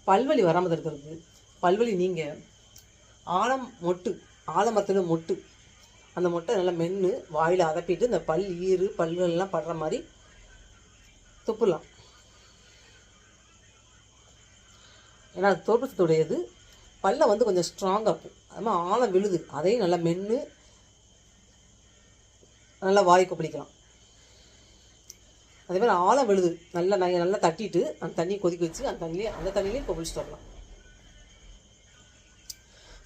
பல்வலி வராமல் இருக்கிறதுக்கு பல்வலி நீங்கள் ஆலமரத்தில் மொட்டு அந்த மொட்டை நல்லா மென்று வாயில் அதப்பிட்டு இந்த பல்வெல்லாம் படுற மாதிரி துப்புடலாம். ஏன்னா அது தோற்றத்துடையது. பல்லை வந்து கொஞ்சம் ஸ்ட்ராங்காக இருக்கும். அது மாதிரி ஆழம் விழுது, அதையும் நல்லா மென்று நல்லா வாய் கொப்பளிக்கலாம். அதே மாதிரி ஆழம் விழுது நல்லா தட்டிட்டு அந்த தண்ணியை கொதிக்க வச்சு அந்த தண்ணியிலே கொப்பளிச்சுட்டு வரலாம்.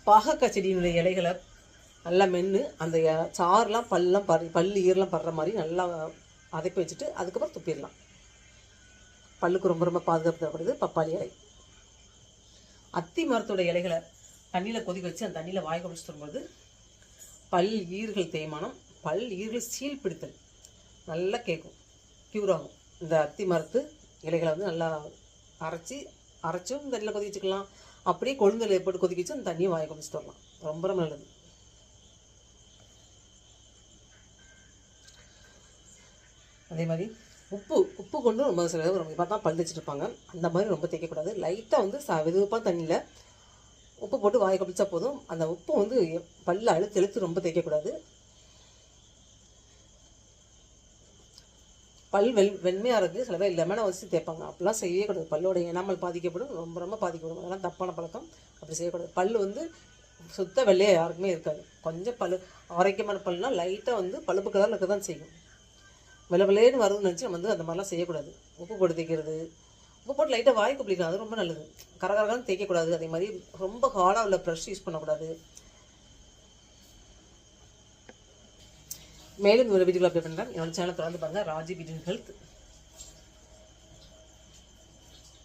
பாகக்காய் செடியினுடைய இலைகளை நல்லா மென்று அந்த சாறுலாம் பல்லு ஈரெலாம் படுற மாதிரி நல்லா அதப்பி வச்சுட்டு அதுக்கப்புறம் துப்பிடலாம். பல்லுக்கு ரொம்ப ரொம்ப பாதுகாப்பு தேவைப்படுது பப்பாளி இலை. அத்தி மரத்தோட இலைகளை தண்ணியில் கொதிக்க வச்சு அந்த தண்ணியில் வாய் கொப்பளிச்சுட்டு வரும்போது ஈர்கள் தேய்மானம், ஈர்கள் சீல் பிடித்தல் நல்லா கேட்கும், க்யூர் ஆகும். இந்த அத்தி மரத்து இலைகளை வந்து நல்லா அரைச்சும் இந்த தண்ணியில் கொதிக்க வச்சுக்கலாம். அப்படியே கொழுந்தில் போட்டு கொதிக்க வச்சு அந்த தண்ணியை வாய் கொப்பளிச்சுட்டு வரலாம். ரொம்ப ரொம்ப நல்லது. அதே மாதிரி உப்பு கொண்டு ரொம்ப பார்த்தா பல் தேய்ச்சிட்டு இருப்பாங்க. அந்த மாதிரி ரொம்ப தேய்க்கக்கூடாது. லைட்டாக வந்து வெதுவெப்பான தண்ணியில் உப்பு போட்டு வாய் கொப்பளிச்சா போதும். அந்த உப்பு வந்து பல்ல அழுத்து ரொம்ப தேய்க்கக்கூடாது. பல் வெண்மையாக இருக்குது. சில பேர் லெமனை வச்சு தேய்ப்பாங்க. அப்படிலாம் செய்யவே கூடாது. பல்லோட எனாமல் பாதிக்கப்படும், ரொம்ப ரொம்ப பாதிக்கப்படும். அதெல்லாம் தப்பான பழக்கம். அப்படி செய்யக்கூடாது. பல் வந்து சுத்த வெள்ளையாக யாருக்குமே இருக்காது. கொஞ்சம் ஆரோக்கியமான பல்னால் லைட்டாக வந்து பழுப்பு கலரில் இருக்க தான் செய்யும். வெள்ளைன்னு வருதுன்னு நினச்சி நம்ம வந்து அந்த மாதிரிலாம் செய்யக்கூடாது. உப்பு போட்டு தேய்க்கிறது, உப்பு போட்டு லைட்டாக வாய் கொப்பளிக்கலாம், அது ரொம்ப நல்லது. கரகரகான்னு தேய்க்கக்கூடாது. அதே மாதிரி ரொம்ப ஹார்டாக உள்ள ப்ரஷ் யூஸ் பண்ணக்கூடாது. மேலும் ஒரு வீடியோவில் அப்டேட் பண்ணுறேன். என்னோட சேனல் தொடர்ந்து பாருங்கள். Raji beauty health.